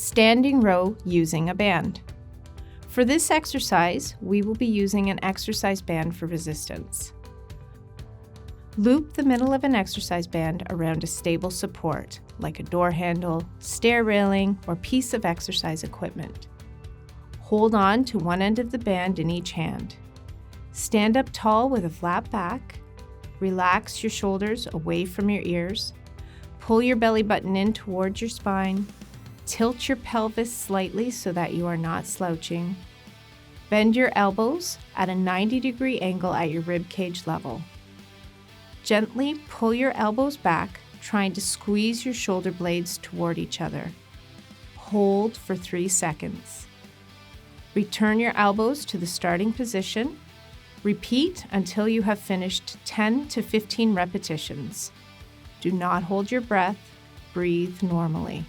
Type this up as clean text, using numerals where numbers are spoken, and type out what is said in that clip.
Standing row using a band. For this exercise, we will be using an exercise band for resistance. Loop the middle of an exercise band around a stable support, like a door handle, stair railing, or piece of exercise equipment. Hold on to one end of the band in each hand. Stand up tall with a flat back. Relax your shoulders away from your ears. Pull your belly button in towards your spine. Tilt your pelvis slightly so that you are not slouching. Bend your elbows at a 90-degree angle at your rib cage level. Gently pull your elbows back, trying to squeeze your shoulder blades toward each other. Hold for 3 seconds. Return your elbows to the starting position. Repeat until you have finished 10 to 15 repetitions. Do not hold your breath. Breathe normally.